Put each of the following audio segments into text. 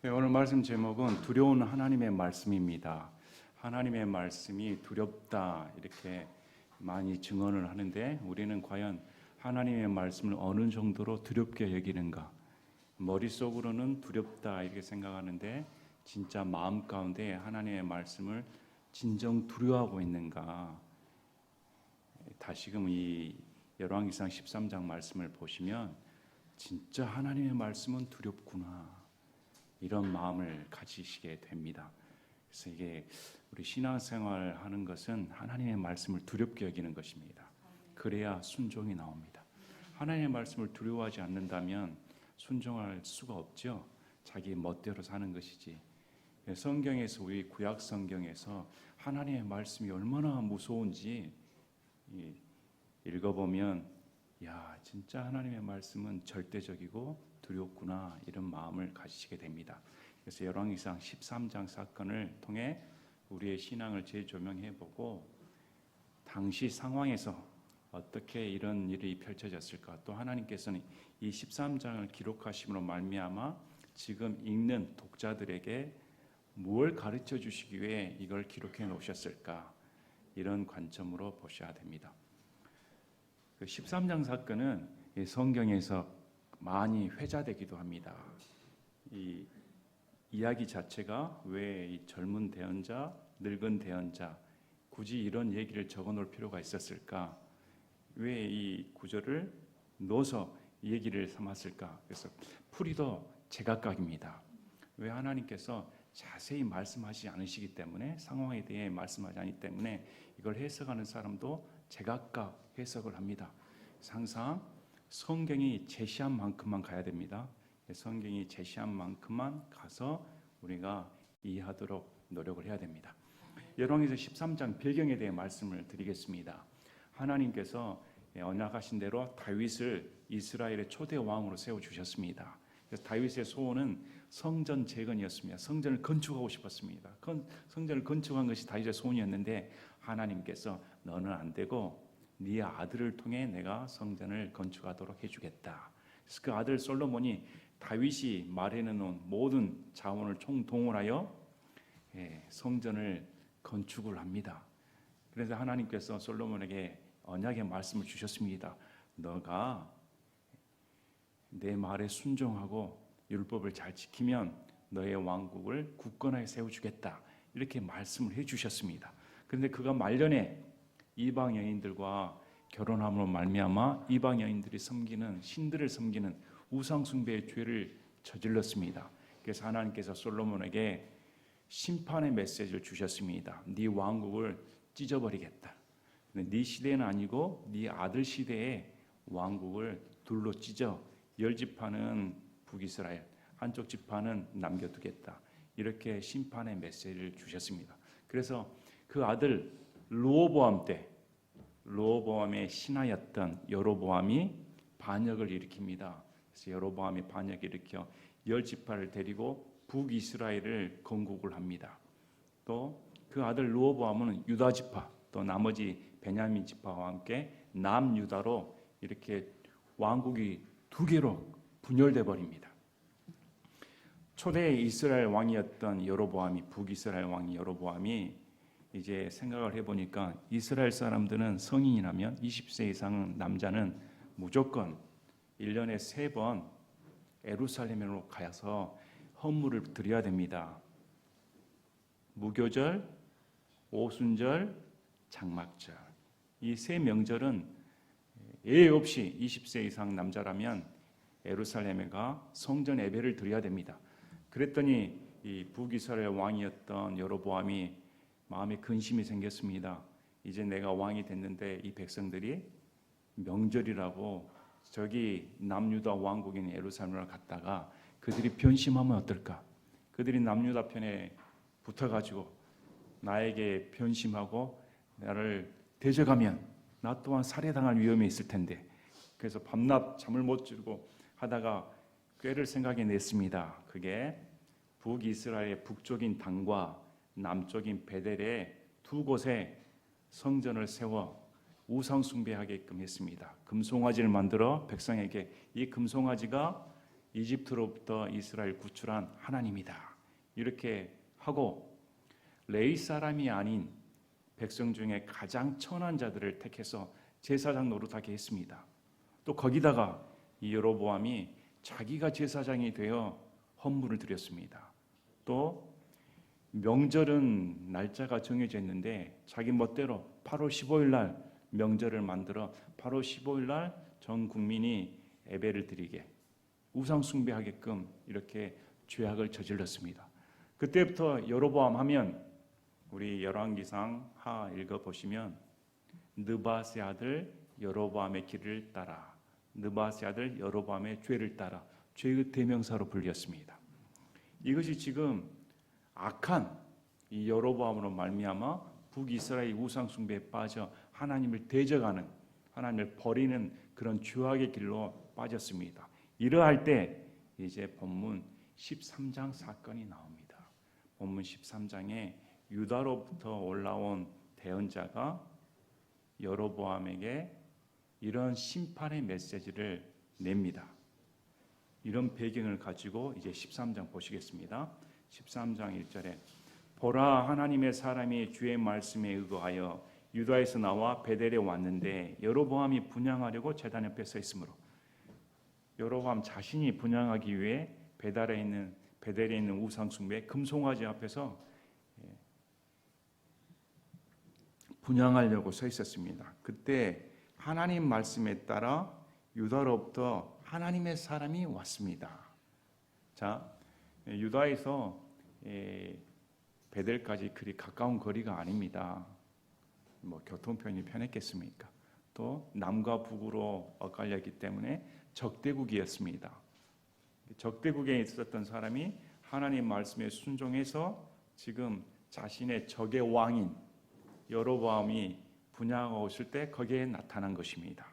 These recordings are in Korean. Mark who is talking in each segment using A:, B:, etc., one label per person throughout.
A: 네, 오늘 말씀 제목은 두려운 하나님의 말씀입니다. 하나님의 말씀이 두렵다 이렇게 많이 증언을 하는데 우리는 과연 하나님의 말씀을 어느 정도로 두렵게 여기는가? 머릿속으로는 두렵다 이렇게 생각하는데 진짜 마음 가운데 하나님의 말씀을 진정 두려워하고 있는가? 다시금 이 열왕기상 13장 말씀을 보시면 진짜 하나님의 말씀은 두렵구나. 이런 마음을 가지시게 됩니다. 그래서 이게 우리 신앙생활 하는 것은 하나님의 말씀을 두렵게 여기는 것입니다. 그래야 순종이 나옵니다. 하나님의 말씀을 두려워하지 않는다면 순종할 수가 없죠. 자기 멋대로 사는 것이지. 성경에서 우리 구약 성경에서 하나님의 말씀이 얼마나 무서운지 읽어보면 야 진짜 하나님의 말씀은 절대적이고 두렵구나 이런 마음을 가지시게 됩니다. 그래서 열왕기상 13장 사건을 통해 우리의 신앙을 재조명해보고 당시 상황에서 어떻게 이런 일이 펼쳐졌을까, 또 하나님께서는 이 13장을 기록하심으로 말미암아 지금 읽는 독자들에게 무엇을 가르쳐 주시기 위해 이걸 기록해 놓으셨을까, 이런 관점으로 보셔야 됩니다. 그 13장 사건은 성경에서 많이 회자되기도 합니다. 이 이야기 자체가 왜 이 젊은 대언자, 늙은 대언자 굳이 이런 얘기를 적어놓을 필요가 있었을까? 왜 이 구절을 넣어서 이 얘기를 삼았을까? 그래서 풀이도 제각각입니다. 왜 하나님께서 자세히 말씀하시지 않으시기 때문에, 상황에 대해 말씀하지 않기 때문에 이걸 해석하는 사람도 제각각 해석을 합니다. 항상 성경이 제시한 만큼만 가야 됩니다. 성경이 제시한 만큼만 가서 우리가 이해하도록 노력을 해야 됩니다. 열왕기상 13장 배경에 대해 말씀을 드리겠습니다. 하나님께서 언약하신 대로 다윗을 이스라엘의 초대 왕으로 세워주셨습니다. 그래서 다윗의 소원은 성전 재건이었습니다. 성전을 건축하고 싶었습니다. 성전을 건축한 것이 다윗의 소원이었는데 하나님께서 너는 안 되고 네 아들을 통해 내가 성전을 건축하도록 해주겠다. 그래서 그 아들 솔로몬이 다윗이 마련해놓은 모든 자원을 총동원하여 성전을 건축을 합니다. 그래서 하나님께서 솔로몬에게 언약의 말씀을 주셨습니다. 너가 내 말에 순종하고 율법을 잘 지키면 너의 왕국을 굳건하게 세워주겠다. 이렇게 말씀을 해주셨습니다. 그런데 그가 말년에 이방 여인들과 결혼함으로 말미암아 이방 여인들이 섬기는 신들을 섬기는 우상 숭배의 죄를 저질렀습니다. 그래서 하나님께서 솔로몬에게 심판의 메시지를 주셨습니다. 네 왕국을 찢어버리겠다. 네 시대는 아니고 네 아들 시대에 왕국을 둘로 찢어 10지파는 북이스라엘, 한쪽 지파는 남겨두겠다. 이렇게 심판의 메시지를 주셨습니다. 그래서 그 아들 르호보암 때 르호보암의 신하였던 여로보암이 반역을 일으킵니다. 그래서 여로보암이 반역을 일으켜 10지파를 데리고 북이스라엘을 건국을 합니다. 또 그 아들 르호보암은 유다 지파, 또 나머지 베냐민 지파와 함께 남유다로 이렇게 왕국이 두 개로 분열돼 버립니다. 초대 이스라엘 왕이었던 여로보암이, 북이스라엘 왕이 여로보암이 이제 생각을 해보니까 이스라엘 사람들은 성인이라면 20세 이상 남자는 무조건 1년에 3번 예루살렘으로 가서 헌물을 드려야 됩니다. 무교절, 오순절, 장막절, 이 세 명절은 예외 없이 20세 이상 남자라면 예루살렘에 가 성전 예배를 드려야 됩니다. 그랬더니 이 북이스라엘 왕이었던 여로보암이 마음에 근심이 생겼습니다. 이제 내가 왕이 됐는데 이 백성들이 명절이라고 저기 남유다 왕국인 예루살렘을 갔다가 그들이 변심하면 어떨까? 그들이 남유다 편에 붙어가지고 나에게 변심하고 나를 대적하면 나 또한 살해당할 위험이 있을 텐데, 그래서 밤낮 잠을 못 자고 하다가 꾀를 생각해 냈습니다. 그게 북이스라엘의 북쪽인 단과 남쪽인 베델의 두 곳에 성전을 세워 우상 숭배하게끔 했습니다. 금송아지를 만들어 백성에게 이 금송아지가 이집트로부터 이스라엘 구출한 하나님이다. 이렇게 하고 레위 사람이 아닌 백성 중에 가장 천한 자들을 택해서 제사장 노릇하게 했습니다. 또 거기다가 이 여로보암이 자기가 제사장이 되어 헌물을 드렸습니다. 또 명절은 날짜가 정해져 있는데 자기 멋대로 8월 15일 날 명절을 만들어 8월 15일 날 전 국민이 예배를 드리게 우상 숭배하게끔 이렇게 죄악을 저질렀습니다. 그때부터 여로보암 하면 우리 열왕기상 하 읽어보시면 느밧의 아들 여로보암의 길을 따라, 느밧의 아들 여로보암의 죄를 따라, 죄의 대명사로 불렸습니다. 이것이 지금 악한 이 여로보암으로 말미암아 북이스라엘 우상 숭배에 빠져 하나님을 대적하는, 하나님을 버리는 그런 죄악의 길로 빠졌습니다. 이러할 때 이제 본문 13장 사건이 나옵니다. 본문 13장에 유다로부터 올라온 대언자가 여로보암에게 이런 심판의 메시지를 냅니다. 이런 배경을 가지고 이제 13장 보시겠습니다. 13장 1절에 보라, 하나님의 사람이 주의 말씀에 의거하여 유다에서 나와 베델에 왔는데 여로보암이 분향하려고 제단 옆에 서 있으므로, 여로보암 자신이 분향하기 위해 베델에 있는 우상 숭배 금송아지 앞에서 분향하려고 서 있었습니다. 그때 하나님 말씀에 따라 유다로부터 하나님의 사람이 왔습니다. 자, 유다에서 베델까지 그리 가까운 거리가 아닙니다. 뭐 교통편이 편했겠습니까? 또 남과 북으로 엇갈렸기 때문에 적대국이었습니다. 적대국에 있었던 사람이 하나님 말씀에 순종해서 지금 자신의 적의 왕인 여로보암이 분향하고 있을 때 거기에 나타난 것입니다.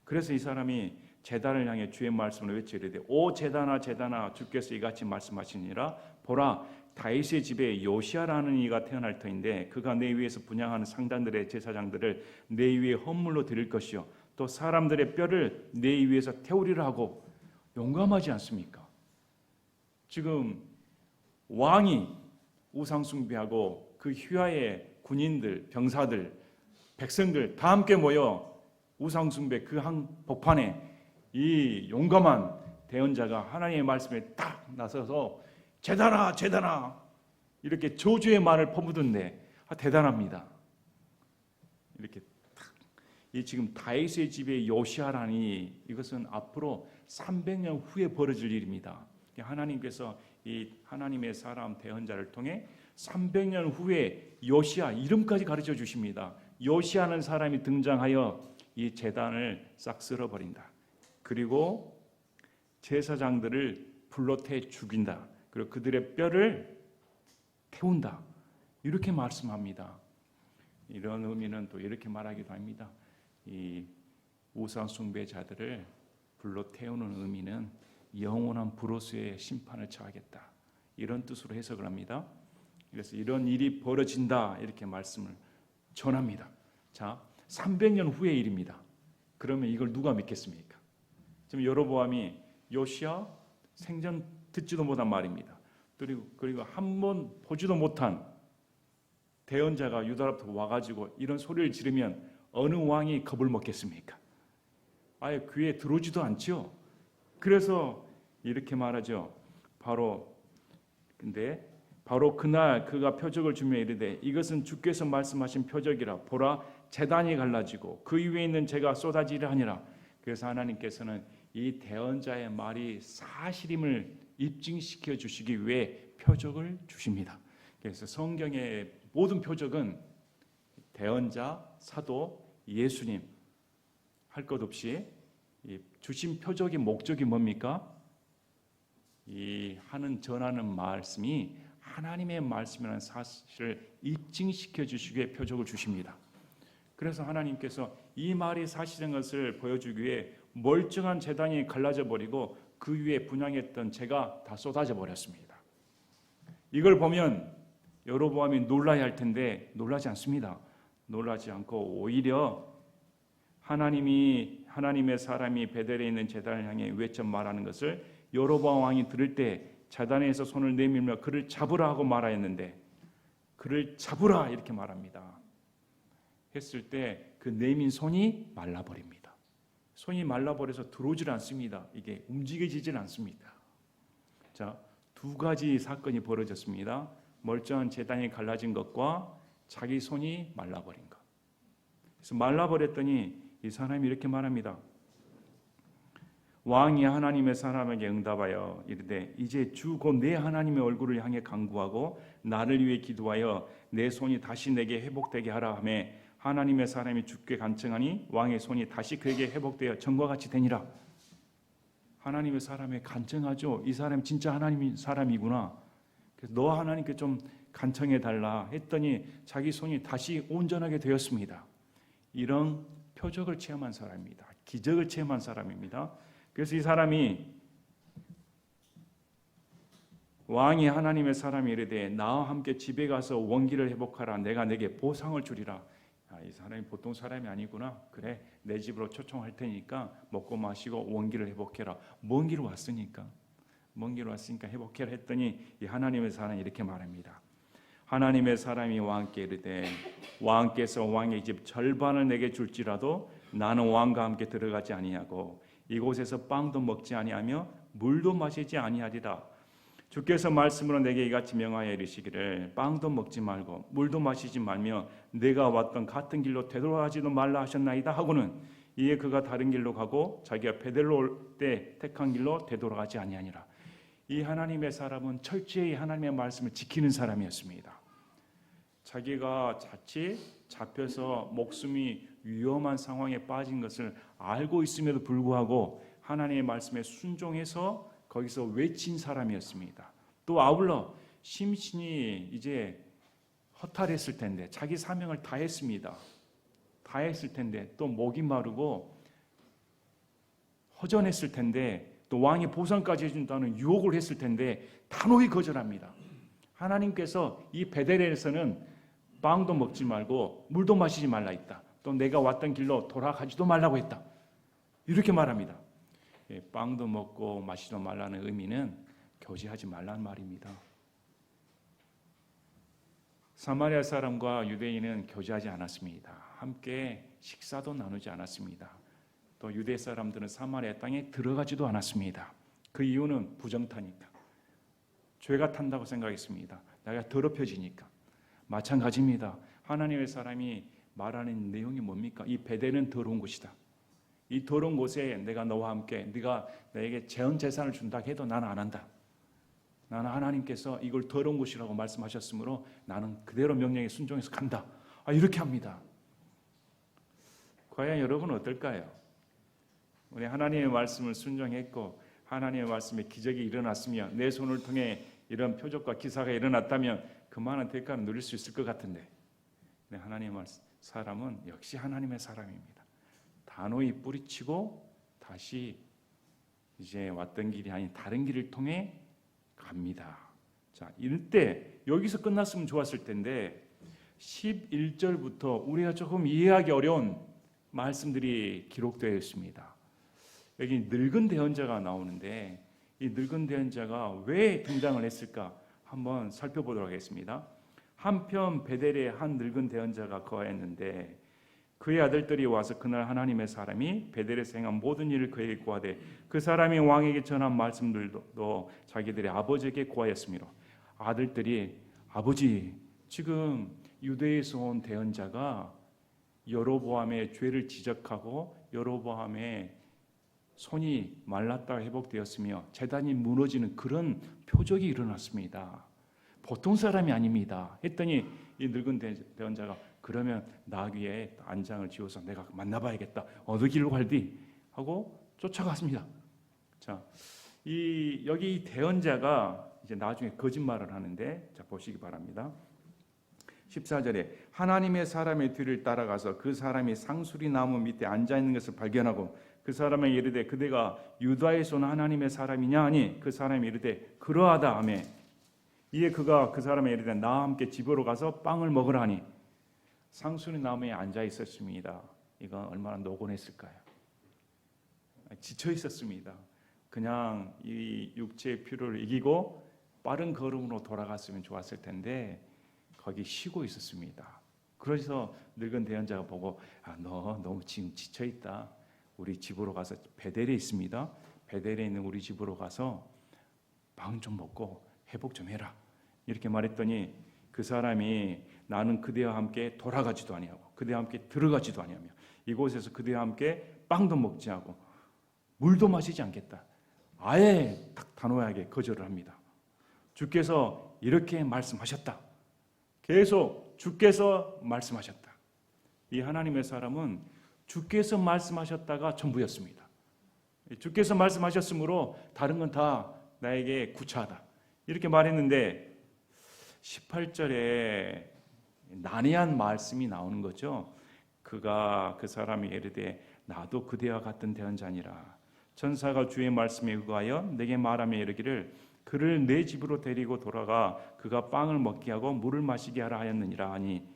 A: 그래서 이 사람이 제단을 향해 주의 말씀을 외치되 오 제단아 제단아 주께서 이같이 말씀하시니라 보라 다윗의 집에 요시아라는 이가 태어날 터인데 그가 내 위에서 분향하는 상단들의 제사장들을 내 위에 헌물로 드릴 것이요 또 사람들의 뼈를 내 위에서 태우리라 하고 용감하지 않습니까? 지금 왕이 우상 숭배하고 그 휘하의 군인들, 병사들, 백성들 다 함께 모여 우상 숭배 그 한복판에 이 용감한 대언자가 하나님의 말씀에 딱 나서서 제단아 제단아 이렇게 저주의 말을 퍼붓는데 대단합니다. 이렇게 딱 이 지금 다윗의 집에 요시아라니 이것은 앞으로 300년 후에 벌어질 일입니다. 하나님께서 이 하나님의 사람 대언자를 통해 300년 후에 요시아 이름까지 가르쳐 주십니다. 요시아는 사람이 등장하여 이 제단을 싹 쓸어버린다. 그리고 제사장들을 불러태 죽인다. 그리고 그들의 뼈를 태운다. 이렇게 말씀합니다. 이런 의미는 또 이렇게 말하기도 합니다. 이 우상 숭배자들을 불러 태우는 의미는 영원한 불호수의 심판을 처하겠다. 이런 뜻으로 해석을 합니다. 그래서 이런 일이 벌어진다 이렇게 말씀을 전합니다. 자, 300년 후의 일입니다. 그러면 이걸 누가 믿겠습니까? 지금 여로보암이 요시아 생전 듣지도 못한 말입니다. 그리고 한 번 보지도 못한 대언자가 유다로부터 와가지고 이런 소리를 지르면 어느 왕이 겁을 먹겠습니까? 아예 귀에 들어오지도 않죠. 그래서 이렇게 말하죠. 바로 그날 그가 표적을 주며 이르되 이것은 주께서 말씀하신 표적이라 보라 제단이 갈라지고 그 위에 있는 재가 쏟아지려 하니라. 그래서 하나님께서는 이 대언자의 말이 사실임을 입증시켜 주시기 위해 표적을 주십니다. 그래서 성경의 모든 표적은 대언자, 사도, 예수님 할 것 없이 주신 표적의 목적이 뭡니까? 이 전하는 말씀이 하나님의 말씀이라는 사실을 입증시켜 주시기 위해 표적을 주십니다. 그래서 하나님께서 이 말이 사실인 것을 보여주기 위해 멀쩡한 제단이 갈라져 버리고 그 위에 분향했던 재가 다 쏟아져 버렸습니다. 이걸 보면 여로보암이 놀라야 할 텐데 놀라지 않습니다. 놀라지 않고 오히려 하나님의 사람이 베델에 있는 제단을 향해 외쳐 말하는 것을 여로보암 왕이 들을 때 제단에서 손을 내밀며 그를 잡으라 하고 말하였는데 그를 잡으라 이렇게 말합니다. 했을 때 그 내민 손이 말라버립니다. 손이 말라버려서 들어오질 않습니다. 이게 움직여지질 않습니다. 자, 두 가지 사건이 벌어졌습니다. 멀쩡한 제단이 갈라진 것과 자기 손이 말라버린 것. 그래서 말라버렸더니 이 사람이 이렇게 말합니다. 왕이 하나님의 사람에게 응답하여 이르되 이제 주 곧 내 하나님의 얼굴을 향해 간구하고 나를 위해 기도하여 내 손이 다시 내게 회복되게 하라 하며 하나님의 사람이 주께 간청하니 왕의 손이 다시 그에게 회복되어 전과 같이 되니라. 하나님의 사람에 간청하죠. 이 사람 진짜 하나님의 사람이구나. 그래서 너 하나님께 좀 간청해 달라 했더니 자기 손이 다시 온전하게 되었습니다. 이런 표적을 체험한 사람입니다. 기적을 체험한 사람입니다. 그래서 이 사람이 왕이 하나님의 사람이 이르되 나와 함께 집에 가서 원기를 회복하라. 내가 내게 보상을 주리라. 이 사람이 보통 사람이 아니구나. 그래, 내 집으로 초청할 테니까 먹고 마시고 원기를 회복해라. 먼 길 왔으니까 회복해라 했더니 이 하나님의 사람이 이렇게 말합니다. 하나님의 사람이 왕께 이르되 왕께서 왕의 집 절반을 내게 줄지라도 나는 왕과 함께 들어가지 아니하고 이곳에서 빵도 먹지 아니하며 물도 마시지 아니하리라. 주께서 말씀으로 내게 이같이 명하여 이르시기를 빵도 먹지 말고 물도 마시지 말며 내가 왔던 같은 길로 되돌아가지도 말라 하셨나이다 하고는 이에 그가 다른 길로 가고 자기가 베델로 올 때 택한 길로 되돌아가지 아니하니라. 이 하나님의 사람은 철저히 하나님의 말씀을 지키는 사람이었습니다. 자기가 자칫 잡혀서 목숨이 위험한 상황에 빠진 것을 알고 있음에도 불구하고 하나님의 말씀에 순종해서 거기서 외친 사람이었습니다. 또 아울러 심신이 이제 허탈했을 텐데 자기 사명을 다 했습니다. 다 했을 텐데 또 목이 마르고 허전했을 텐데 또 왕이 보상까지 해준다는 유혹을 했을 텐데 단호히 거절합니다. 하나님께서 이 베델에서는 빵도 먹지 말고 물도 마시지 말라 했다. 또 내가 왔던 길로 돌아가지도 말라고 했다. 이렇게 말합니다. 빵도 먹고 마시지 말라는 의미는 교제하지 말라는 말입니다. 사마리아 사람과 유대인은 교제하지 않았습니다. 함께 식사도 나누지 않았습니다. 또 유대 사람들은 사마리아 땅에 들어가지도 않았습니다. 그 이유는 부정타니까. 죄가 탄다고 생각했습니다. 내가 더럽혀지니까. 마찬가지입니다. 하나님의 사람이 말하는 내용이 뭡니까? 이 베델은 더러운 곳이다. 이 더러운 곳에 내가 너와 함께 네가 나에게 재헌 재산을 준다 해도 나는 안 한다. 나는 하나님께서 이걸 더러운 곳이라고 말씀하셨으므로 나는 그대로 명령에 순종해서 간다. 이렇게 합니다. 과연 여러분은 어떨까요? 우리 하나님의 말씀을 순종했고 하나님의 말씀에 기적이 일어났으며 내 손을 통해 이런 표적과 기사가 일어났다면 그만한 대가를 누릴 수 있을 것 같은데 하나님의 말씀, 사람은 역시 하나님의 사람입니다. 단호히 뿌리치고 다시 이제 왔던 길이 아닌 다른 길을 통해 갑니다. 자, 이럴 때 여기서 끝났으면 좋았을 텐데 11절부터 우리가 조금 이해하기 어려운 말씀들이 기록되어 있습니다. 여기 늙은 대언자가 나오는데 이 늙은 대언자가 왜 등장을 했을까 한번 살펴보도록 하겠습니다. 한편 베델에 한 늙은 대언자가 거하였는데 그의 아들들이 와서 그날 하나님의 사람이 베델에서 행한 모든 일을 그에게 고하되 그 사람이 왕에게 전한 말씀들도 자기들의 아버지에게 고하였으므로 아들들이 아버지 지금 유대에서 온 대언자가 여로보암의 죄를 지적하고 여로보암의 손이 말랐다가 회복되었으며 제단이 무너지는 그런 표적이 일어났습니다. 보통 사람이 아닙니다. 했더니 이 늙은 대언자가 그러면 나귀에 안장을 지어서 내가 만나봐야겠다. 어느 길로 갈디? 하고 쫓아갔습니다. 자, 여기 대언자가 이제 나중에 거짓말을 하는데 자 보시기 바랍니다. 14절에 하나님의 사람의 뒤를 따라가서 그 사람이 상수리 나무 밑에 앉아 있는 것을 발견하고 그 사람에게 이르되 그대가 유다에서 온 하나님의 사람이냐 하니 그 사람이 이르되 그러하다 하며 이에 그가 그 사람에게 이르되 나와 함께 집으로 가서 빵을 먹으라 하니 상수리 나무에 앉아 있었습니다. 이건 얼마나 노곤했을까요? 지쳐 있었습니다. 그냥 이 육체의 필요를 이기고 빠른 걸음으로 돌아갔으면 좋았을 텐데 거기 쉬고 있었습니다. 그래서 늙은 대언자가 보고 너 너무 지금 지쳐 있다. 우리 집으로 가서 베델에 있습니다. 베델에 있는 우리 집으로 가서 방 좀 먹고 회복 좀 해라. 이렇게 말했더니 그 사람이 나는 그대와 함께 돌아가지도 아니하고 그대와 함께 들어가지도 아니하며 이곳에서 그대와 함께 빵도 먹지 않고 물도 마시지 않겠다. 아예 딱 단호하게 거절을 합니다. 주께서 이렇게 말씀하셨다. 계속 주께서 말씀하셨다. 이 하나님의 사람은 주께서 말씀하셨다가 전부였습니다. 주께서 말씀하셨으므로 다른 건 다 나에게 구차하다. 이렇게 말했는데 18절에 난해한 말씀이 나오는 거죠. 그 사람이 이르되 나도 그대와 같은 대언자니라. 천사가 주의 말씀에 의하여 내게 말하며 이르기를 그를 내 집으로 데리고 돌아가 그가 빵을 먹게 하고 물을 마시게 하라 하였느니라 하니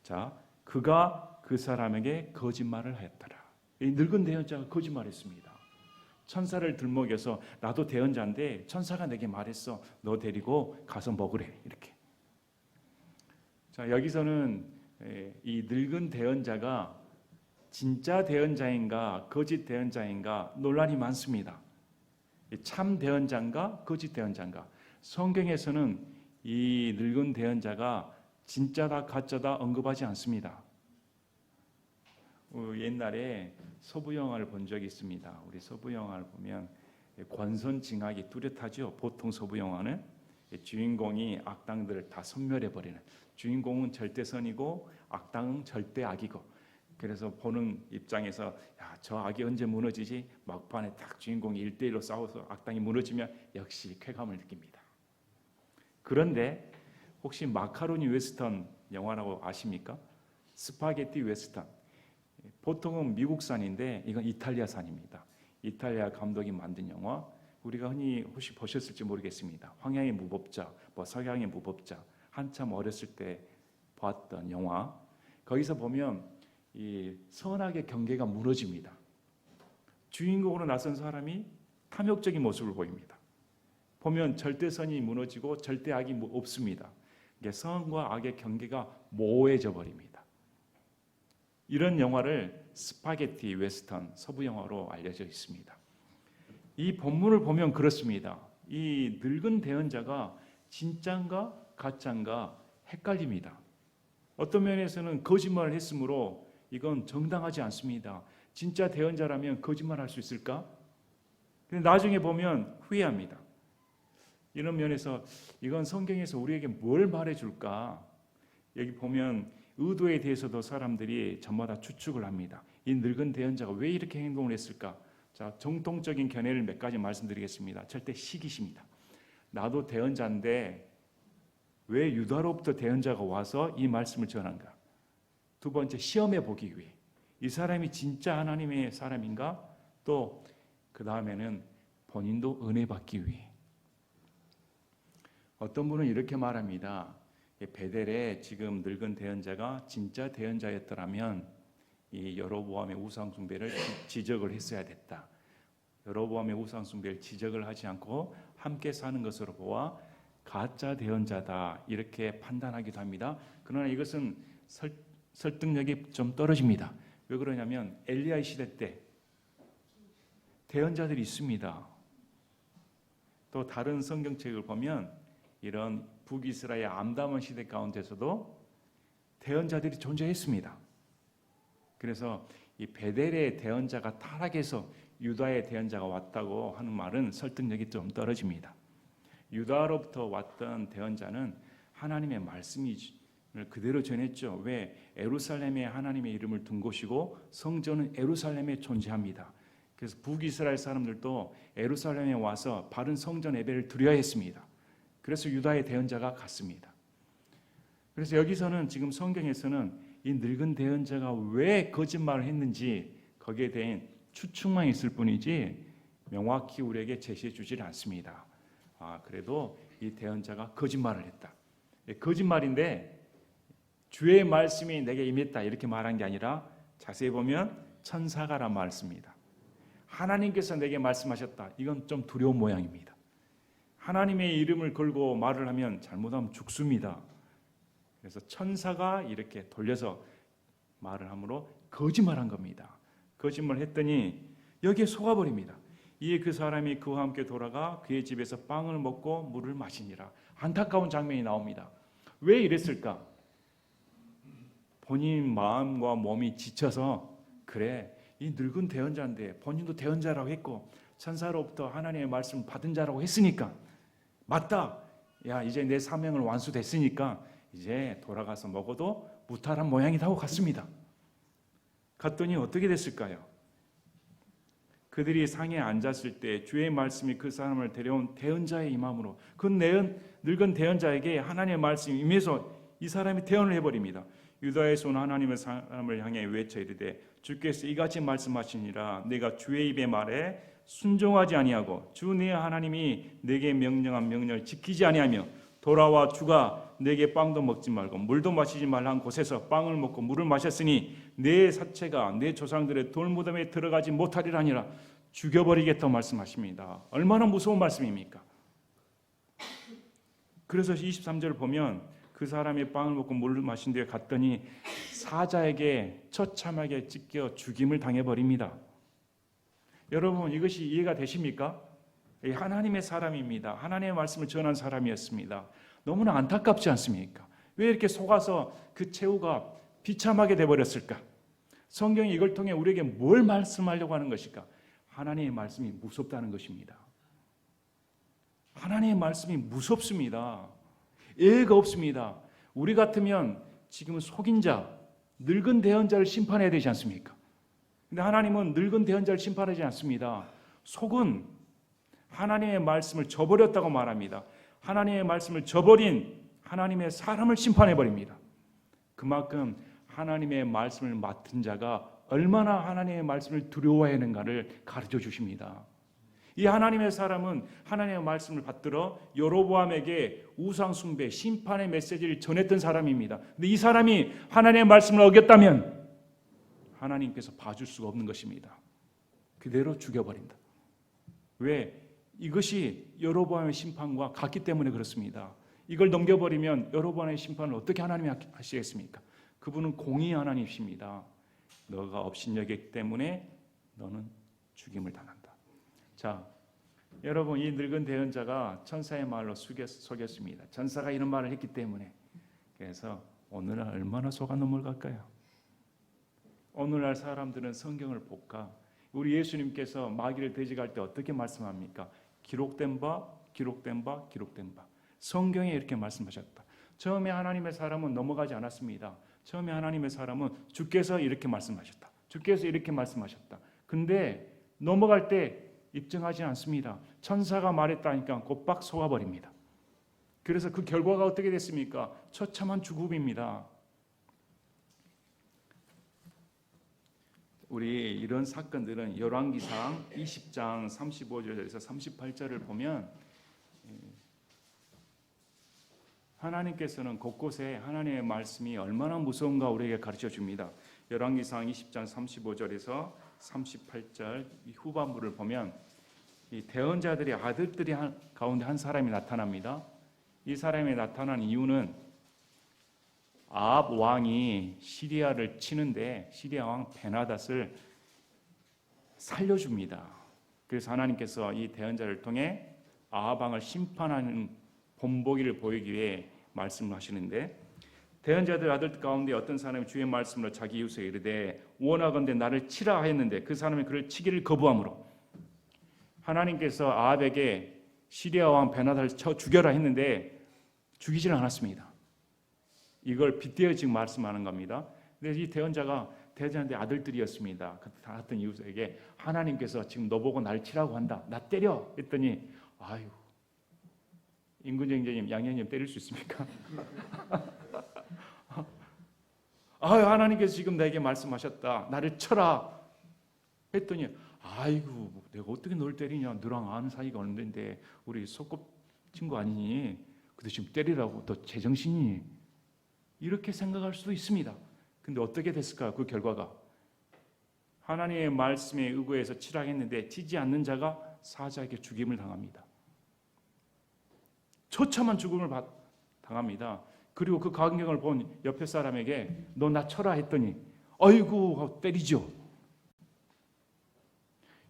A: 자 그가 그 사람에게 거짓말을 하였더라. 이 늙은 대언자가 거짓말했습니다. 천사를 들먹여서 나도 대언자인데 천사가 내게 말했어. 너 데리고 가서 먹으래. 이렇게. 자 여기서는 이 늙은 대언자가 진짜 대언자인가 거짓 대언자인가 논란이 많습니다. 참 대언자인가 거짓 대언자인가. 성경에서는 이 늙은 대언자가 진짜다 가짜다 언급하지 않습니다. 옛날에 서부 영화를 본 적이 있습니다. 우리 서부 영화를 보면 권선징악이 뚜렷하죠. 보통 서부 영화는 주인공이 악당들을 다 섬멸해버리는, 주인공은 절대 선이고 악당은 절대 악이고, 그래서 보는 입장에서 저 악이 언제 무너지지? 막판에 딱 주인공이 1대1로 싸워서 악당이 무너지면 역시 쾌감을 느낍니다. 그런데 혹시 마카로니 웨스턴 영화라고 아십니까? 스파게티 웨스턴. 보통은 미국산인데 이건 이탈리아산입니다. 이탈리아 감독이 만든 영화. 우리가 흔히 혹시 보셨을지 모르겠습니다. 황야의 무법자, 석양의 무법자, 한참 어렸을 때 봤던 영화. 거기서 보면 이 선악의 경계가 무너집니다. 주인공으로 나선 사람이 탐욕적인 모습을 보입니다. 보면 절대선이 무너지고 절대악이 없습니다. 선과 악의 경계가 모호해져 버립니다. 이런 영화를 스파게티 웨스턴 서부 영화로 알려져 있습니다. 이 본문을 보면 그렇습니다. 이 늙은 대언자가 진짠가 가짠가 헷갈립니다. 어떤 면에서는 거짓말을 했으므로 이건 정당하지 않습니다. 진짜 대언자라면 거짓말할 수 있을까? 근데 나중에 보면 후회합니다. 이런 면에서 이건 성경에서 우리에게 뭘 말해줄까? 여기 보면 의도에 대해서도 사람들이 저마다 추측을 합니다. 이 늙은 대언자가 왜 이렇게 행동을 했을까? 자, 정통적인 견해를 몇 가지 말씀드리겠습니다. 절대 시기십니다. 나도 대언자인데 왜 유다로부터 대언자가 와서 이 말씀을 전한가? 두 번째, 시험해 보기 위해. 이 사람이 진짜 하나님의 사람인가? 또 그 다음에는 본인도 은혜 받기 위해. 어떤 분은 이렇게 말합니다. 베델에 지금 늙은 대언자가 진짜 대언자였더라면 이 여로보암의 우상 숭배를 지적을 했어야 됐다. 여로보암의 우상 숭배를 지적을 하지 않고 함께 사는 것으로 보아 가짜 대언자다 이렇게 판단하기도 합니다. 그러나 이것은 설득력이 좀 떨어집니다. 왜 그러냐면 엘리야의 시대 때 대언자들이 있습니다. 또 다른 성경책을 보면 이런 북이스라엘 암담한 시대 가운데서도 대언자들이 존재했습니다. 그래서 이 베델의 대언자가 타락해서 유다의 대언자가 왔다고 하는 말은 설득력이 좀 떨어집니다. 유다로부터 왔던 대언자는 하나님의 말씀을 그대로 전했죠. 왜? 예루살렘에 하나님의 이름을 둔 곳이고 성전은 예루살렘에 존재합니다. 그래서 북이스라엘 사람들도 예루살렘에 와서 바른 성전 예배를 드려야 했습니다. 그래서 유다의 대언자가 갔습니다. 그래서 여기서는 지금 성경에서는 이 늙은 대언자가 왜 거짓말을 했는지 거기에 대한 추측만 있을 뿐이지 명확히 우리에게 제시해 주질 않습니다. 그래도 이 대언자가 거짓말을 했다. 거짓말인데 주의 말씀이 내게 임했다 이렇게 말한 게 아니라 자세히 보면 천사가란 말을 씁니다. 하나님께서 내게 말씀하셨다. 이건 좀 두려운 모양입니다. 하나님의 이름을 걸고 말을 하면 잘못하면 죽습니다. 그래서 천사가 이렇게 돌려서 말을 함으로 거짓말한 겁니다. 거짓말했더니 여기에 속아버립니다. 이에 그 사람이 그와 함께 돌아가 그의 집에서 빵을 먹고 물을 마시니라. 안타까운 장면이 나옵니다. 왜 이랬을까? 본인 마음과 몸이 지쳐서 그래, 이 늙은 대언자인데 본인도 대언자라고 했고 천사로부터 하나님의 말씀을 받은 자라고 했으니까 맞다. 야, 이제 내 사명을 완수됐으니까 이제 돌아가서 먹어도 무탈한 모양이다 하고 갔습니다. 갔더니 어떻게 됐을까요? 그들이 상에 앉았을 때 주의 말씀이 그 사람을 데려온 대언자의 임함으로 그 늙은 대언자에게 하나님의 말씀이 임해서 이 사람이 대언을 해버립니다. 유다에서 온 하나님의 사람을 향해 외쳐 이르되 주께서 이같이 말씀하시니라 내가 주의 입의 말에 순종하지 아니하고 주 네 하나님이 내게 명령한 명령을 지키지 아니하며 돌아와 주가 내게 빵도 먹지 말고 물도 마시지 말라 한 곳에서 빵을 먹고 물을 마셨으니 내 사체가 내 조상들의 돌무덤에 들어가지 못하리라니라. 죽여버리겠다고 말씀하십니다. 얼마나 무서운 말씀입니까? 그래서 23절을 보면 그 사람이 빵을 먹고 물을 마신 뒤에 갔더니 사자에게 처참하게 찢겨 죽임을 당해버립니다. 여러분, 이것이 이해가 되십니까? 하나님의 사람입니다. 하나님의 말씀을 전한 사람이었습니다. 너무나 안타깝지 않습니까? 왜 이렇게 속아서 그 최후가 비참하게 되어버렸을까? 성경이 이걸 통해 우리에게 뭘 말씀하려고 하는 것일까? 하나님의 말씀이 무섭다는 것입니다. 하나님의 말씀이 무섭습니다. 예의가 없습니다. 우리 같으면 지금은 속인 자, 늙은 대언자를 심판해야 되지 않습니까? 근데 하나님은 늙은 대언자를 심판하지 않습니다. 속은 하나님의 말씀을 저버렸다고 말합니다. 하나님의 말씀을 저버린 하나님의 사람을 심판해버립니다. 그만큼 하나님의 말씀을 맡은 자가 얼마나 하나님의 말씀을 두려워해야 하는가를 가르쳐 주십니다. 이 하나님의 사람은 하나님의 말씀을 받들어 여로보암에게 우상 숭배, 심판의 메시지를 전했던 사람입니다. 근데 이 사람이 하나님의 말씀을 어겼다면 하나님께서 봐줄 수가 없는 것입니다. 그대로 죽여버린다. 왜? 이것이 여로보암의 심판과 같기 때문에 그렇습니다. 이걸 넘겨버리면 여로보암의 심판을 어떻게 하나님이 하시겠습니까? 그분은 공의의 하나님이십니다. 너가 업신여기기 때문에 너는 죽임을 당한다. 자, 여러분, 이 늙은 대언자가 천사의 말로 속였습니다. 천사가 이런 말을 했기 때문에. 그래서 오늘날 얼마나 속아 넘어갈까요? 오늘날 사람들은 성경을 볼까? 우리 예수님께서 마귀를 대적할 때 어떻게 말씀합니까? 기록된 바, 기록된 바, 기록된 바. 성경에 이렇게 말씀하셨다. 처음에 하나님의 사람은 넘어가지 않았습니다. 처음에 하나님의 사람은 주께서 이렇게 말씀하셨다. 주께서 이렇게 말씀하셨다. 근데 넘어갈 때 입증하지 않습니다. 천사가 말했다니까 곧박 속아버립니다. 그래서 그 결과가 어떻게 됐습니까? 처참한 죽음입니다. 우리 이런 사건들은 열왕기상 20장 35절에서 38절을 보면 하나님께서는 곳곳에 하나님의 말씀이 얼마나 무서운가 우리에게 가르쳐 줍니다. 열왕기상 20장 35절에서 38절 이 후반부를 보면 이 대언자들의 아들들이 가운데 한 사람이 나타납니다. 이 사람이 나타난 이유는 아합 왕이 시리아를 치는데 시리아 왕 베나닷을 살려줍니다. 그래서 하나님께서 이 대언자를 통해 아합 왕을 심판하는 본보기를 보이기 위해 말씀하시는데 대언자들 아들 가운데 어떤 사람이 주의 말씀으로 자기 이웃에 이르되 원하건대 나를 치라 하였는데 그 사람이 그를 치기를 거부함으로 하나님께서 아합에게 시리아 왕 베나닷을 쳐 죽여라 했는데 죽이지는 않았습니다. 이걸 빗대어 지금 말씀하는 겁니다. 근데 이 대언자가 대언자의 아들들이었습니다. 같은 이웃에게 하나님께서 지금 너 보고 날 치라고 한다. 나 때려 했더니 아유 임근정제님 양현님 때릴 수 있습니까? 아유 하나님께서 지금 내게 말씀하셨다. 나를 쳐라 했더니 아이고 내가 어떻게 널 때리냐. 너랑 아는 사이가 없는데 우리 소꿉친구 아니니? 근데 지금 때리라고 너 제정신이니? 이렇게 생각할 수도 있습니다. 근데 어떻게 됐을까요? 그 결과가 하나님의 말씀에 의거해서 치락했는데 지지 않는 자가 사자에게 죽임을 당합니다. 처참한 죽음을 당합니다. 그리고 그 광경을 본 옆에 사람에게 너 나 쳐라 했더니 아이고 하고 때리죠.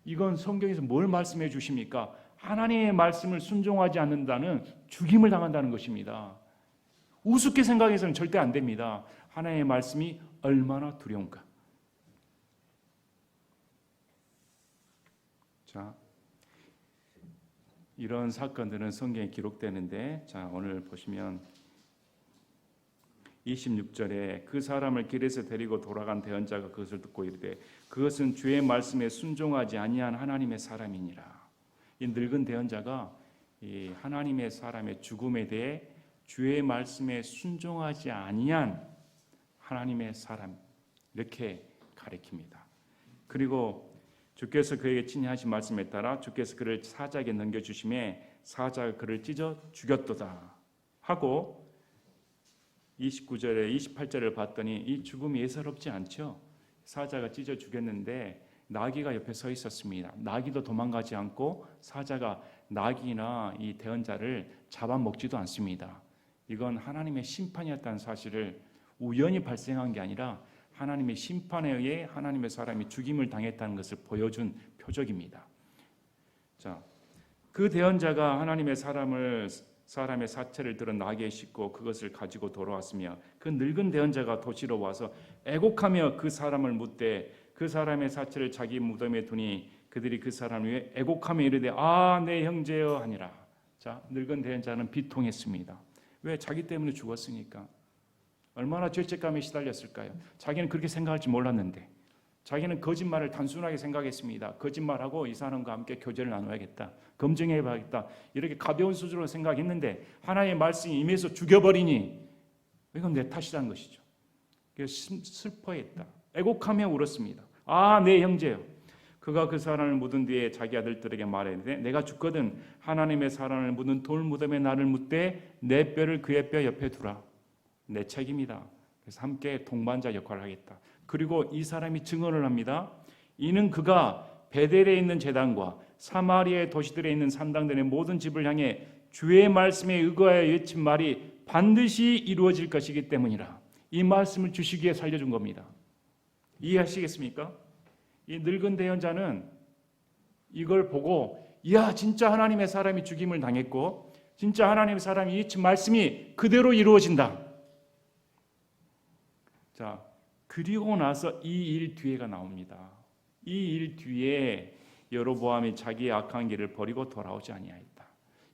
A: 이건 성경에서 뭘 말씀해 주십니까? 하나님의 말씀을 순종하지 않는다는 죽임을 당한다는 것입니다. 우습게 생각해서는 절대 안 됩니다. 하나님의 말씀이 얼마나 두려운가. 자, 이런 사건들은 성경에 기록되는데, 자, 오늘 보시면 26절에 그 사람을 길에서 데리고 돌아간 대언자가 그것을 듣고 이르되 그것은 주의 말씀에 순종하지 아니한 하나님의 사람이니라. 이 늙은 대언자가 이 하나님의 사람의 죽음에 대해 주의 말씀에 순종하지 아니한 하나님의 사람 이렇게 가리킵니다. 그리고 주께서 그에게 친히 하신 말씀에 따라 주께서 그를 사자에게 넘겨주심에 사자가 그를 찢어 죽였도다 하고 29절에 28절을 봤더니 이 죽음이 예사롭지 않죠. 사자가 찢어 죽였는데 나귀가 옆에 서 있었습니다. 나귀도 도망가지 않고 사자가 나귀나 이 대언자를 잡아먹지도 않습니다. 이건 하나님의 심판이었다는 사실을 우연히 발생한 게 아니라 하나님의 심판에 의해 하나님의 사람이 죽임을 당했다는 것을 보여준 표적입니다. 자, 그 대언자가 하나님의 사람의 사체를 들어 나귀에 싣고 그것을 가지고 돌아왔으며 그 늙은 대언자가 도시로 와서 애곡하며 그 사람을 묻되 그 사람의 사체를 자기 무덤에 두니 그들이 그 사람을 위해 애곡하며 이르되 아 내 형제여 하니라. 자, 늙은 대언자는 비통했습니다. 왜? 자기 때문에 죽었으니까. 얼마나 죄책감에 시달렸을까요? 자기는 그렇게 생각할지 몰랐는데 자기는 거짓말을 단순하게 생각했습니다. 거짓말하고 이 사람과 함께 교제를 나눠야겠다. 검증해봐야겠다. 이렇게 가벼운 수준으로 생각했는데 하나님의 말씀이 임해서 죽여버리니 이건 내 탓이라는 것이죠. 그래서 슬퍼했다. 애곡하며 울었습니다. 아, 내 형제요. 그가 그 사람을 묻은 뒤에 자기 아들들에게 말했는데 내가 죽거든 하나님의 사람을 묻은 돌 무덤에 나를 묻되 내 뼈를 그의 뼈 옆에 두라. 내 책임이다. 그래서 함께 동반자 역할을 하겠다. 그리고 이 사람이 증언을 합니다. 이는 그가 베델에 있는 제단과 사마리아의 도시들에 있는 산당들의 모든 집을 향해 주의 말씀에 의거하여 외친 말이 반드시 이루어질 것이기 때문이라. 이 말씀을 주시기에 살려준 겁니다. 이해하시겠습니까? 이 늙은 대언자는 이걸 보고 야 진짜 하나님의 사람이 죽임을 당했고 진짜 하나님의 사람이 외친 말씀이 그대로 이루어진다. 자, 그리고 나서 이 일 뒤에가 나옵니다. 이 일 뒤에 여로보암이 자기의 악한 길을 버리고 돌아오지 아니하였다.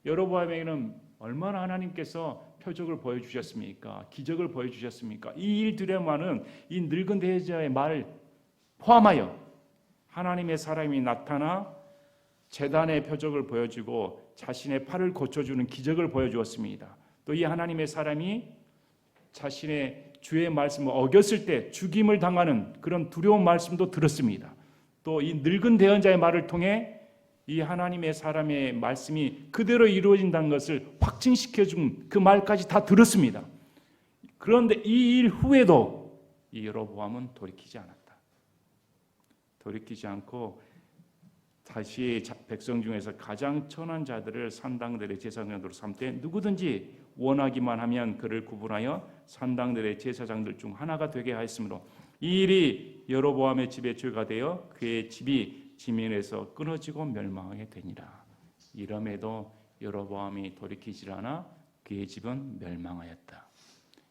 A: 여로보암에게는 얼마나 하나님께서 표적을 보여주셨습니까? 기적을 보여주셨습니까? 이 일 뒤에만은 이 늙은 대제자의 말을 포함하여 하나님의 사람이 나타나 제단의 표적을 보여주고 자신의 팔을 고쳐주는 기적을 보여주었습니다. 또 이 하나님의 사람이 자신의 주의 말씀을 어겼을 때 죽임을 당하는 그런 두려운 말씀도 들었습니다. 또 이 늙은 대언자의 말을 통해 이 하나님의 사람의 말씀이 그대로 이루어진다는 것을 확증시켜준 그 말까지 다 들었습니다. 그런데 이 일 후에도 이 여로보암은 돌이키지 않았다. 돌이키지 않고 다시 백성 중에서 가장 천한 자들을 산당들의 제사장으로 삼되 누구든지 원하기만 하면 그를 구분하여 산당들의 제사장들 중 하나가 되게 하였으므로 이 일이 여로보암의 집에 죄가 되어 그의 집이 지면에서 끊어지고 멸망하게 되니라. 이럼에도 여로보암이 돌이키지 않아 그의 집은 멸망하였다.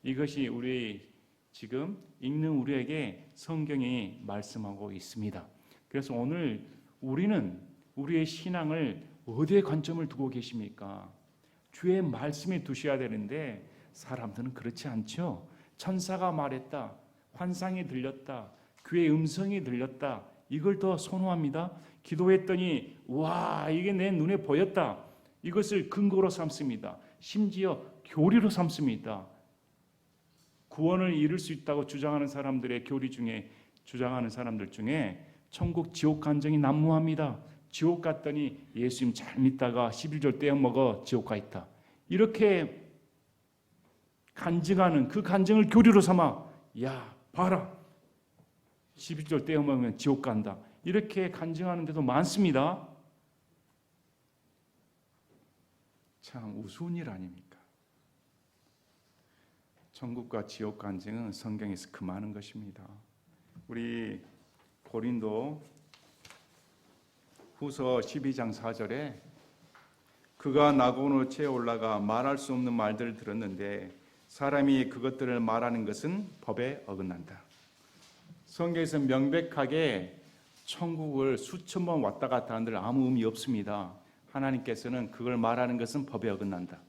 A: 이것이 우리 지금 읽는 우리에게 성경이 말씀하고 있습니다. 그래서 오늘 우리는 우리의 신앙을 어디에 관점을 두고 계십니까? 주의 말씀에 두셔야 되는데 사람들은 그렇지 않죠. 천사가 말했다, 환상이 들렸다, 그의 음성이 들렸다, 이걸 더 선호합니다. 기도했더니 와 이게 내 눈에 보였다, 이것을 근거로 삼습니다. 심지어 교리로 삼습니다. 구원을 이룰 수 있다고 주장하는 사람들의 교리 중에 주장하는 사람들 중에 천국 지옥 간증이 난무합니다. 지옥 갔더니 예수님 잘 믿다가 11조 떼어먹어 지옥 가 있다. 이렇게 간증하는 그 간증을 교리로 삼아 야 봐라 11절 떼어먹으면 지옥 간다. 이렇게 간증하는 데도 많습니다. 참 우스운 일 아닙니까? 천국과 지옥 간증은 성경에서 금하는 것입니다. 우리 고린도 후서 12장 4절에 그가 나고노 체에 올라가 말할 수 없는 말들을 들었는데 사람이 그것들을 말하는 것은 법에 어긋난다. 성경에서 명백하게 천국을 수천 번 왔다 갔다 하는들 아무 의미 없습니다. 하나님께서는 그걸 말하는 것은 법에 어긋난다.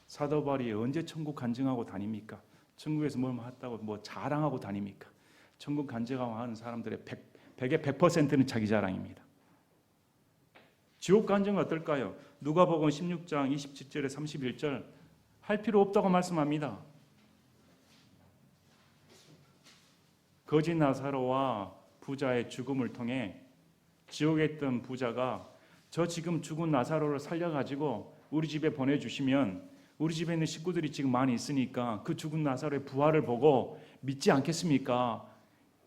A: 사도 바울이 언제 천국 간증하고 다닙니까? 천국에서 뭘 했다고 뭐 자랑하고 다닙니까? 천국 간증하고 하는 사람들의 100의 100%는 자기 자랑입니다. 지옥 간증은 어떨까요? 누가복음 16장 27절에 31절 할 필요 없다고 말씀합니다. 거지 나사로와 부자의 죽음을 통해 지옥에 있던 부자가 저 지금 죽은 나사로를 살려가지고 우리 집에 보내주시면 우리 집에 있는 식구들이 지금 많이 있으니까 그 죽은 나사로의 부활을 보고 믿지 않겠습니까?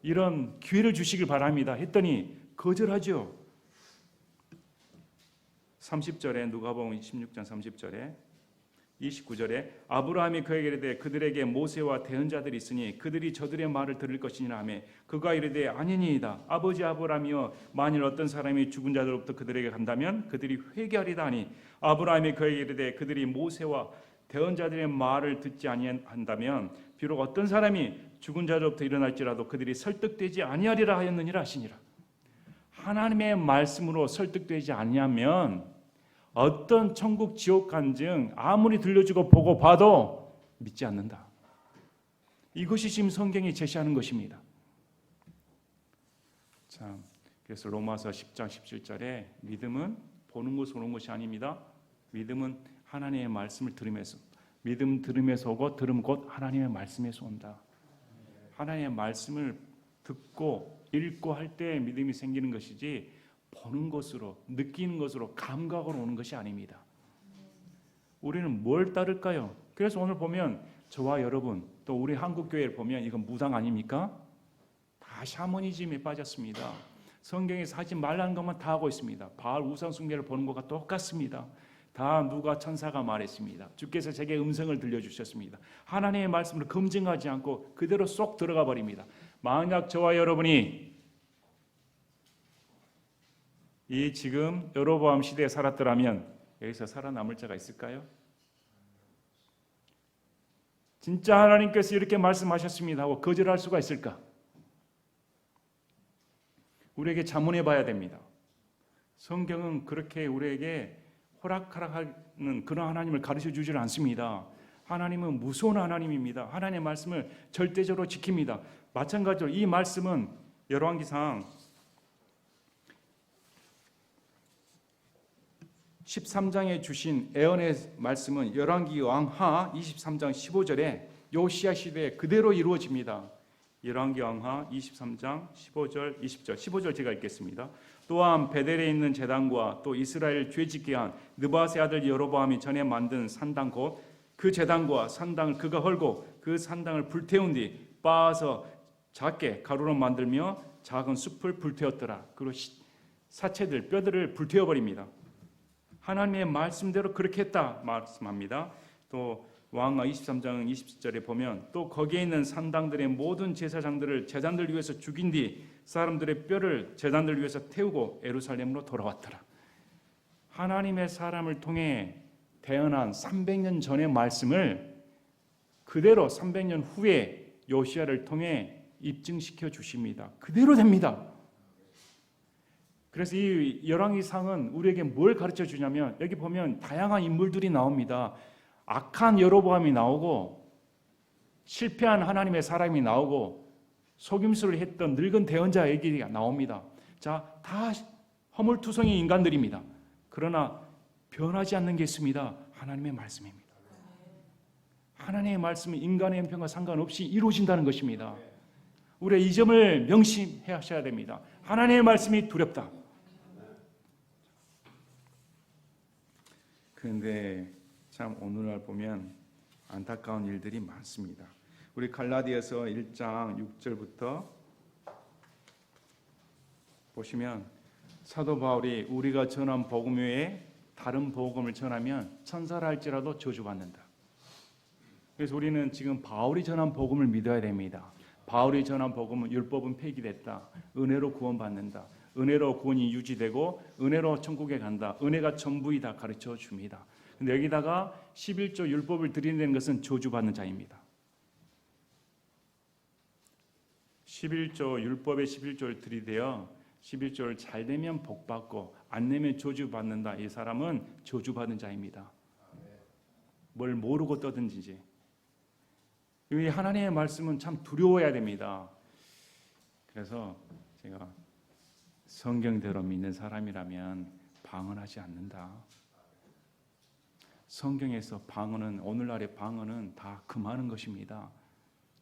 A: 이런 기회를 주시길 바랍니다. 했더니 거절하죠. 30절에 누가복음 26장 30절에 29절에 아브라함이 그에게 이르되 그들에게 모세와 대언자들이 있으니 그들이 저들의 말을 들을 것이니라 하매 그가 이르되 아니니이다. 아버지 아브라함이여 만일 어떤 사람이 죽은 자들로부터 그들에게 간다면 그들이 회개하리다 하니 아브라함이 그에게 이르되 그들이 모세와 대언자들의 말을 듣지 아니한다면 비록 어떤 사람이 죽은 자들로부터 일어날지라도 그들이 설득되지 아니하리라 하였느니라 하시니라. 하나님의 말씀으로 설득되지 아니하면 어떤 천국 지옥 간증 아무리 들려주고 보고 봐도 믿지 않는다. 이것이 지금 성경이 제시하는 것입니다. 참, 그래서 로마서 10장 17절에 믿음은 보는 것으로 오는 것이 아닙니다. 믿음은 하나님의 말씀을 들으면서, 믿음 들으면서 오고 들음 곧 하나님의 말씀에서 온다. 하나님의 말씀을 듣고 읽고 할 때 믿음이 생기는 것이지 보는 것으로, 느끼는 것으로, 감각으로 오는 것이 아닙니다. 우리는 뭘 따를까요? 그래서 오늘 보면 저와 여러분 또 우리 한국교회를 보면 이건 무당 아닙니까? 다 샤머니즘에 빠졌습니다. 성경에서 하지 말라는 것만 다 하고 있습니다. 바알 우상 숭배를 보는 것과 똑같습니다. 다 누가 천사가 말했습니다. 주께서 제게 음성을 들려주셨습니다. 하나님의 말씀을 검증하지 않고 그대로 쏙 들어가 버립니다. 만약 저와 여러분이 이 지금 여로보암 시대에 살았더라면 여기서 살아남을 자가 있을까요? 진짜 하나님께서 이렇게 말씀하셨습니다 하고 거절할 수가 있을까? 우리에게 자문해 봐야 됩니다. 성경은 그렇게 우리에게 호락호락하는 그런 하나님을 가르쳐 주질 않습니다. 하나님은 무서운 하나님입니다. 하나님의 말씀을 절대적으로 지킵니다. 마찬가지로 이 말씀은 열왕기상 13장에 주신 예언의 말씀은 열왕기 왕하 23장 15절에 요시야 시대에 그대로 이루어집니다. 열왕기 왕하 23장 15절 20절 15절 제가 읽겠습니다. 또한 베델에 있는 제단과 또 이스라엘 죄짓게 한 느바세 아들 여로보암이 전에 만든 산당 곧 그 제단과 산당을 그가 헐고 그 산당을 불태운 뒤 빻아서 작게 가루로 만들며 작은 숲을 불태웠더라. 그리고 사체들 뼈들을 불태워버립니다. 하나님의 말씀대로 그렇게 했다 말씀합니다. 또 왕하 23장 20절에 보면 또 거기에 있는 산당들의 모든 제사장들을 제단들 위해서 죽인 뒤 사람들의 뼈를 제단들 위해서 태우고 예루살렘으로 돌아왔더라. 하나님의 사람을 통해 태어난 300년 전의 말씀을 그대로 300년 후에 요시야를 통해 입증시켜 주십니다. 그대로 됩니다. 그래서 이 열왕기상은 우리에게 뭘 가르쳐 주냐면 여기 보면 다양한 인물들이 나옵니다. 악한 여로보암이 나오고 실패한 하나님의 사람이 나오고 속임수를 했던 늙은 대언자 얘기가 나옵니다. 자, 다 허물투성이 인간들입니다. 그러나 변하지 않는 게 있습니다. 하나님의 말씀입니다. 하나님의 말씀은 인간의 형편과 상관없이 이루어진다는 것입니다. 우리가 이 점을 명심하셔야 됩니다. 하나님의 말씀이 두렵다. 그런데 참 오늘날 보면 안타까운 일들이 많습니다. 우리 갈라디아서 1장 6절부터 보시면 사도 바울이 우리가 전한 복음 외에 다른 복음을 전하면 천사라 할지라도 저주받는다. 그래서 우리는 지금 바울이 전한 복음을 믿어야 됩니다. 바울이 전한 복음은 율법은 폐기됐다. 은혜로 구원받는다. 은혜로 구원이 유지되고 은혜로 천국에 간다. 은혜가 전부이다 가르쳐 줍니다. 근데 여기다가 11조 율법을 드린다는 것은 저주받는 자입니다. 11조 율법의 11조를 들이대어 11조를 잘 내면 복 받고 안 내면 저주받는다. 이 사람은 저주받은 자입니다. 뭘 모르고 떠든지. 이 하나님의 말씀은 참 두려워야 됩니다. 그래서 제가 성경대로 믿는 사람이라면 방언하지 않는다. 성경에서 방언은 오늘날의 방언은 다 금하는 것입니다.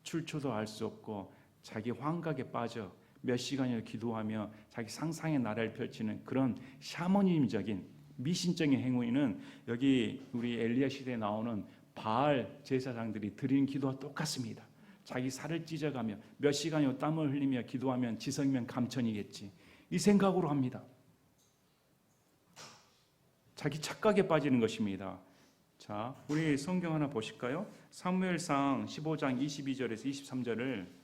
A: 출처도 알 수 없고 자기 환각에 빠져 몇 시간을 기도하며 자기 상상의 나라를 펼치는 그런 샤머니즘적인 미신적인 행위는 여기 우리 엘리야 시대에 나오는 바알 제사장들이 드리는 기도와 똑같습니다. 자기 살을 찢어가며 몇 시간여 땀을 흘리며 기도하면 지성이면 감천이겠지. 이 생각으로 합니다. 자기 착각에 빠지는 것입니다. 자, 우리 성경 하나 보실까요? 사무엘상 15장 22절에서 23절을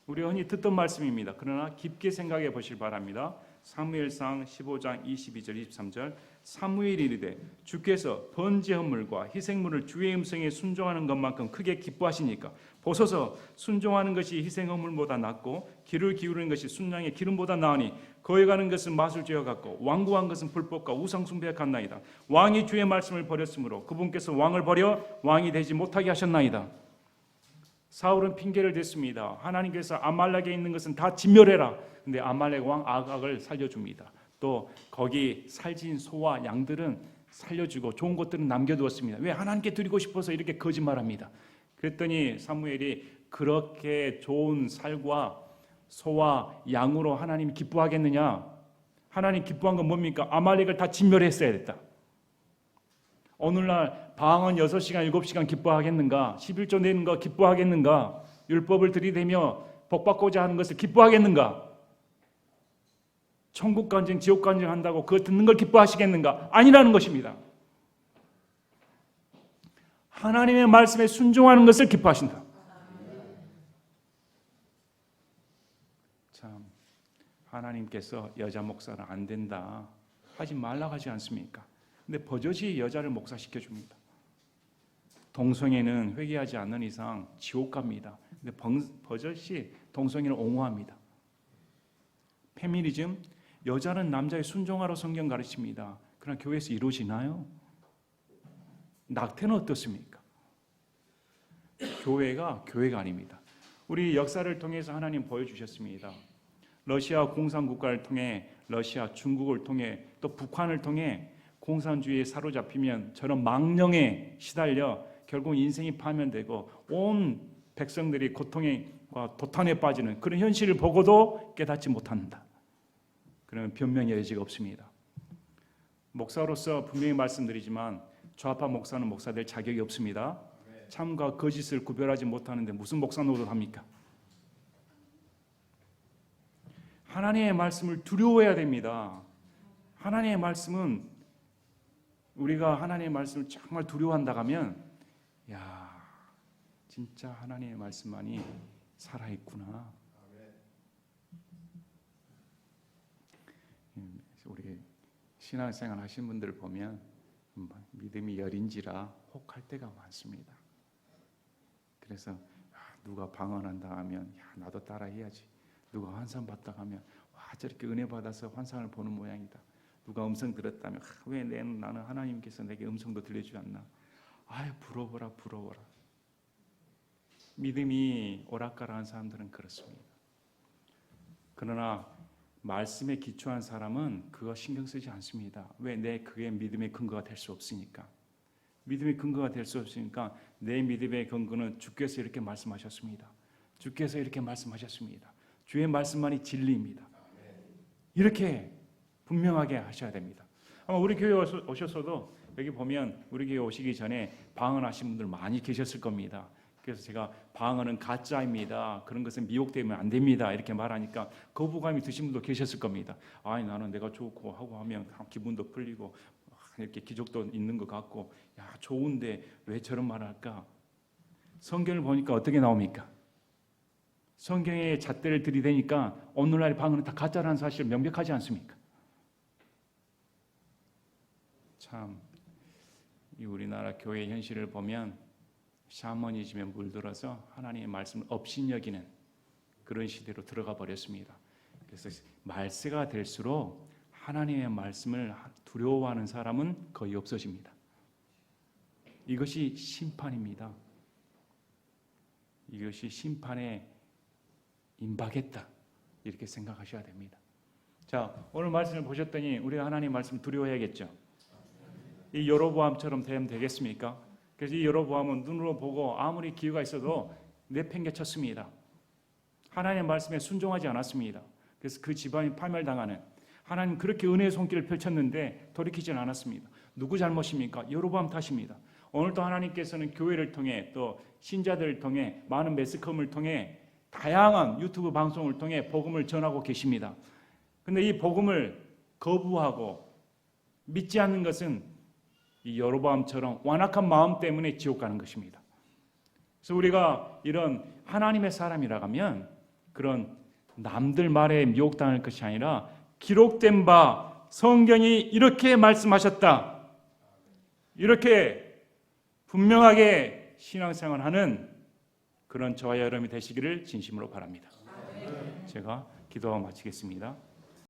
A: 우리 흔히 듣던 말씀입니다. 그러나 깊게 생각해 보실 바랍니다. 사무엘상 15장 22절 23절 사무엘이 이르되 주께서 번제 헌물과 희생물을 주의 음성에 순종하는 것만큼 크게 기뻐하시니까 보소서 순종하는 것이 희생 헌물보다 낫고 귀를 기울이는 것이 순양의 기름보다 나으니 거해가는 것은 마술죄와 같고 완고한 것은 불법과 우상 숭배와 같나이다. 왕이 주의 말씀을 버렸으므로 그분께서 왕을 버려 왕이 되지 못하게 하셨나이다. 사울은 핑계를 댔습니다. 하나님께서 아말렉에 있는 것은 다 진멸해라. 근데 아말렉 왕 아각을 살려줍니다. 또 거기 살진 소와 양들은 살려주고 좋은 것들은 남겨두었습니다. 왜? 하나님께 드리고 싶어서 이렇게 거짓말합니다. 그랬더니 사무엘이 그렇게 좋은 살과 소와 양으로 하나님이 기뻐하겠느냐? 하나님 기뻐한 건 뭡니까? 아말렉을 다 진멸했어야 됐다. 오늘날 방언 6시간 7시간 기뻐하겠는가? 11조 내는 거 기뻐하겠는가? 율법을 들이대며 복받고자 하는 것을 기뻐하겠는가? 천국 간증 지옥 간증 한다고 그거 듣는 걸 기뻐하시겠는가? 아니라는 것입니다. 하나님의 말씀에 순종하는 것을 기뻐하신다. 참 하나님께서 여자 목사는 안 된다 하지 말라고 하지 않습니까? 근데 버젓이 여자를 목사시켜 줍니다. 동성애는 회개하지 않는 이상 지옥 갑니다. 근데 버젓이 동성애를 옹호합니다. 페미니즘, 여자는 남자의 순종하러 성경 가르칩니다. 그러나 교회에서 이루어지나요? 낙태는 어떻습니까? 교회가 아닙니다. 우리 역사를 통해서 하나님 보여주셨습니다. 러시아 공산국가를 통해 러시아, 중국을 통해 또 북한을 통해 공산주의에 사로잡히면 저런 망령에 시달려 결국 인생이 파면되고 온 백성들이 고통과 도탄에 빠지는 그런 현실을 보고도 깨닫지 못한다. 그러면 변명의 여지가 없습니다. 목사로서 분명히 말씀드리지만 좌파 목사는 목사 될 자격이 없습니다. 참과 거짓을 구별하지 못하는데 무슨 목사 노릇을 합니까? 하나님의 말씀을 두려워해야 됩니다. 하나님의 말씀은 우리가 하나님의 말씀을 정말 두려워한다 하면 야, 진짜 하나님의 말씀만이 살아있구나. 우리 신앙생활 하신 분들 보면 믿음이 여린지라 혹할 때가 많습니다. 그래서 누가 방언한다 하면 야, 나도 따라 해야지. 누가 환상 봤다 하면 와, 저렇게 은혜 받아서 환상을 보는 모양이다. 누가 음성 들었다면 왜 나는 하나님께서 내게 음성도 들려주지 않나. 아유 부러워라. 믿음이 오락가락한 사람들은 그렇습니다. 그러나 말씀에 기초한 사람은 그거 신경 쓰지 않습니다. 왜? 그게 믿음의 근거가 될 수 없으니까. 믿음의 근거가 될 수 없으니까 내 믿음의 근거는 주께서 이렇게 말씀하셨습니다. 주께서 이렇게 말씀하셨습니다. 주의 말씀만이 진리입니다. 이렇게 분명하게 하셔야 됩니다. 아마 우리 교회 오셨어도 여기 보면 우리 교회 오시기 전에 방언하신 분들 많이 계셨을 겁니다. 그래서 제가 방언은 가짜입니다. 그런 것은 미혹되면 안 됩니다. 이렇게 말하니까 거부감이 드신 분도 계셨을 겁니다. 아니 나는 내가 좋고 하고 하면 기분도 풀리고 이렇게 기적도 있는 것 같고 야 좋은데 왜 저런 말을 할까? 성경을 보니까 어떻게 나옵니까? 성경의 잣대를 들이대니까 오늘날 방언은 다 가짜라는 사실을 명백하지 않습니까? 참 이 우리나라 교회 현실을 보면 샤머니즘에 물들어서 하나님의 말씀을 업신여기는 그런 시대로 들어가 버렸습니다. 그래서 말세가 될수록 하나님의 말씀을 두려워하는 사람은 거의 없어집니다. 이것이 심판입니다. 이것이 심판에 임박했다 이렇게 생각하셔야 됩니다. 자, 오늘 말씀을 보셨더니 우리가 하나님 말씀 두려워해야겠죠. 이 여로보암처럼 되면 되겠습니까? 그래서 이 여로보암은 눈으로 보고 아무리 기회가 있어도 내팽개쳤습니다. 하나님의 말씀에 순종하지 않았습니다. 그래서 그 집안이 파멸당하는 하나님 그렇게 은혜의 손길을 펼쳤는데 돌이키지는 않았습니다. 누구 잘못입니까? 여로보암 탓입니다. 오늘도 하나님께서는 교회를 통해 또 신자들을 통해 많은 매스컴을 통해 다양한 유튜브 방송을 통해 복음을 전하고 계십니다. 그런데 이 복음을 거부하고 믿지 않는 것은 이 여로보암처럼 완악한 마음 때문에 지옥 가는 것입니다. 그래서 우리가 이런 하나님의 사람이라고 하면 그런 남들 말에 미혹당할 것이 아니라 기록된 바 성경이 이렇게 말씀하셨다. 이렇게 분명하게 신앙생활하는 그런 저와 여러분이 되시기를 진심으로 바랍니다. 제가 기도하고 마치겠습니다.